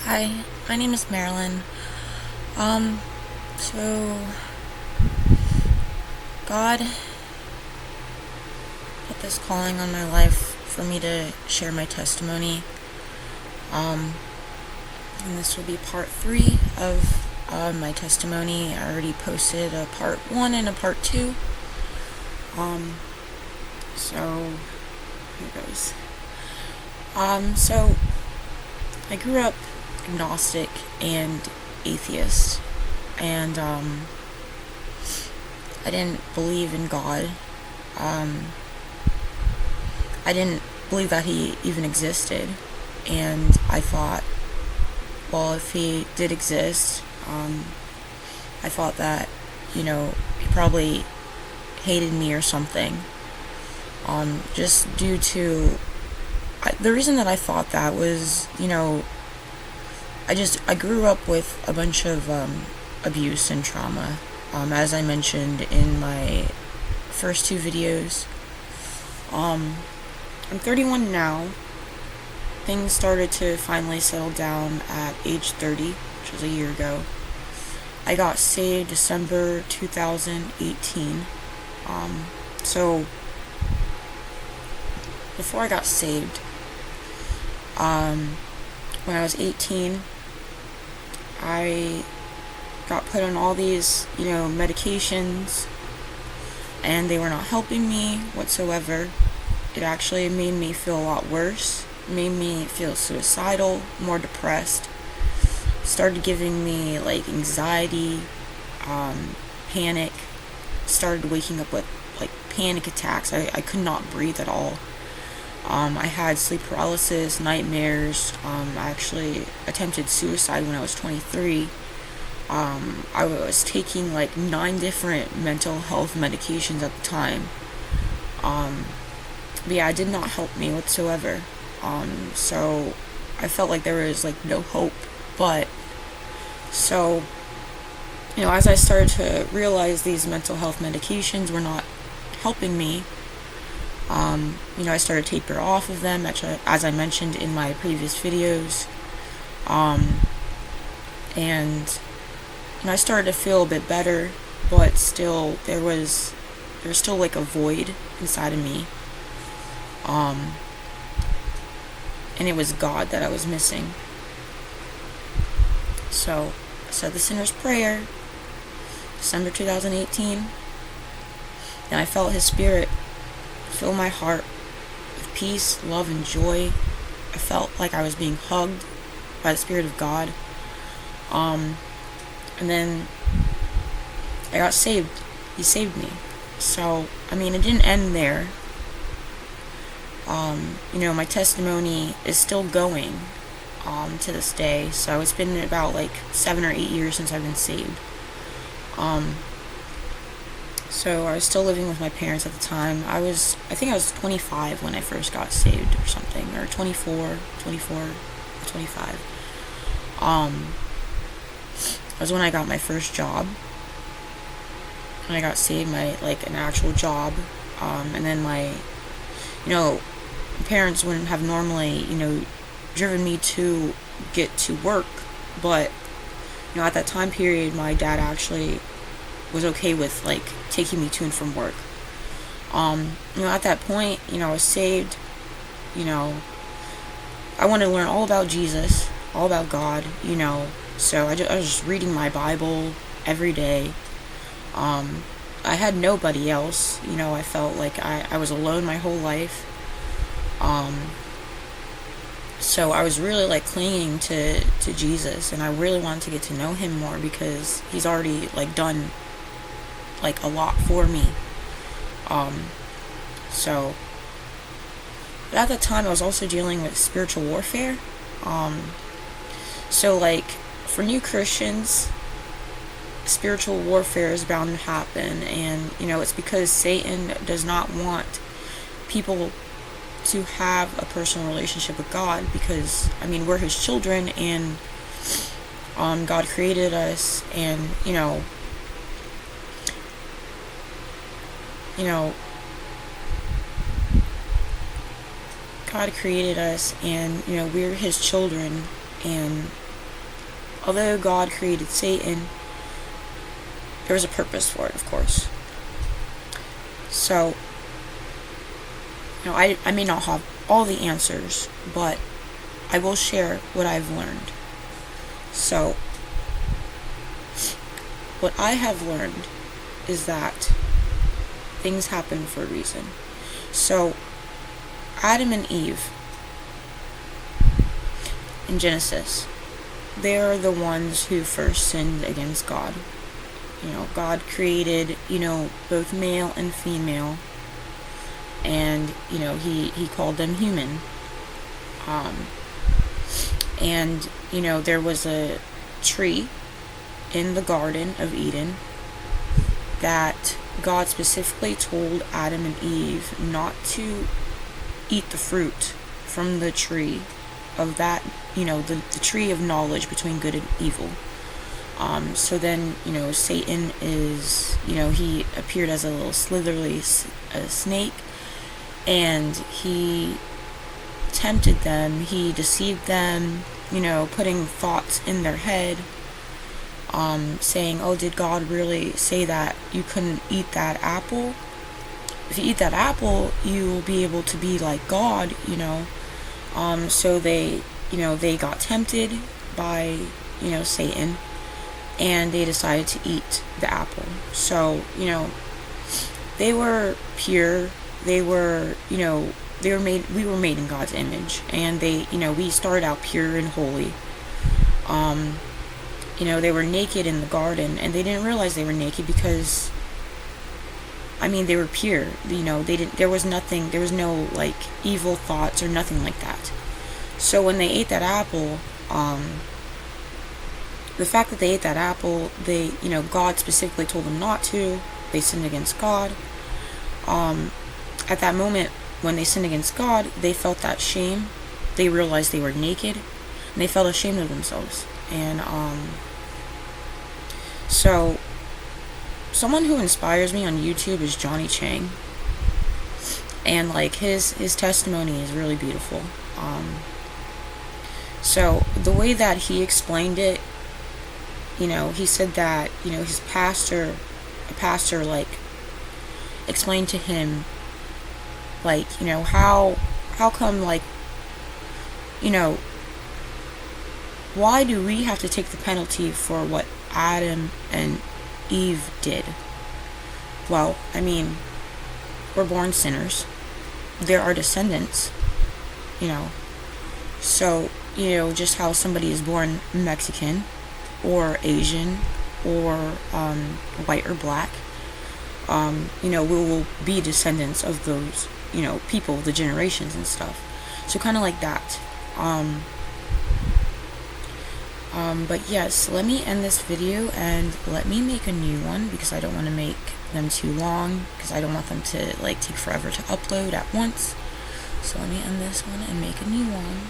Hi, my name is Marilyn. So God put this calling on my life for me to share my testimony. And this will be part 3 of my testimony. I already posted a part 1 and a part 2. So here goes. So I grew up agnostic and atheist, and I didn't believe in God. I didn't believe that he even existed, and I thought, well, if he did exist, I thought that, he probably hated me or something. Just due to the reason that I thought that was, I grew up with a bunch of abuse and trauma, as I mentioned in my first 2 videos. I'm 31 now. Things started to finally settle down at age 30, which was a year ago. I got saved December 2018. So before I got saved, when I was 18, I got put on all these, medications, and they were not helping me whatsoever. It actually made me feel a lot worse. It made me feel suicidal, more depressed. Started giving me anxiety, panic. Started waking up with panic attacks. I could not breathe at all. I had sleep paralysis, nightmares. I actually attempted suicide when I was 23. I was taking 9 different mental health medications at the time. But yeah, it did not help me whatsoever. So I felt like there was no hope. But so, as I started to realize these mental health medications were not helping me, I started to taper off of them, as I mentioned in my previous videos. And I started to feel a bit better, but still there was still a void inside of me. And it was God that I was missing. So I said the sinner's prayer, December 2018, and I felt his spirit fill my heart with peace, love, and joy. I felt like I was being hugged by the Spirit of God. And then I got saved. He saved me. So, it didn't end there. My testimony is still going to this day. So it's been about 7 or 8 years since I've been saved. So I was still living with my parents at the time. I think I was 25 when I first got saved or something, or 24, 25. That was when I got my first job. When I got saved, an actual job. And then my parents wouldn't have normally, driven me to get to work. But, at that time period, my dad actually was okay with taking me to and from work. At that point, I was saved. I wanted to learn all about Jesus, all about God. So I was just reading my Bible every day. I had nobody else. I felt like I was alone my whole life. So I was really clinging to Jesus, and I really wanted to get to know him more because he's already done a lot for me. So but at that time I was also dealing with spiritual warfare. So for new Christians, spiritual warfare is bound to happen, and it's because Satan does not want people to have a personal relationship with God, because we're his children, and God created us, and God created us, and we're his children, and although God created Satan, there was a purpose for it, of course. So, I may not have all the answers, but I will share what I've learned. So, what I have learned is that things happen for a reason. So, Adam and Eve in Genesis, they are the ones who first sinned against God. God created, both male and female, and, he called them human. And, there was a tree in the Garden of Eden that God specifically told Adam and Eve not to eat the fruit from the tree of that, the tree of knowledge between good and evil. So then, Satan is, he appeared as a little slithery snake, and he tempted them, he deceived them, putting thoughts in their head, saying, oh, did God really say that you couldn't eat that apple? If you eat that apple, you will be able to be like God, So they got tempted by, Satan, and they decided to eat the apple. So, they were pure, we were made in God's image, and we started out pure and holy. They were naked in the garden, and they didn't realize they were naked because, they were pure. There was no, evil thoughts or nothing like that. So when they ate that apple, the fact that they ate that apple, God specifically told them not to. They sinned against God. At that moment, when they sinned against God, they felt that shame. They realized they were naked, and they felt ashamed of themselves. And, so, someone who inspires me on YouTube is Johnny Chang. And, his testimony is really beautiful. So, the way that he explained it, he said that, his pastor, explained to him, how come, why do we have to take the penalty for what Adam and Eve did? Well, we're born sinners. There are descendants, So, just how somebody is born Mexican or Asian or white or black, we will be descendants of those, people, the generations and stuff. So kind of like that. But yes, let me end this video and let me make a new one, because I don't want to make them too long, because I don't want them to take forever to upload at once. So let me end this one and make a new one.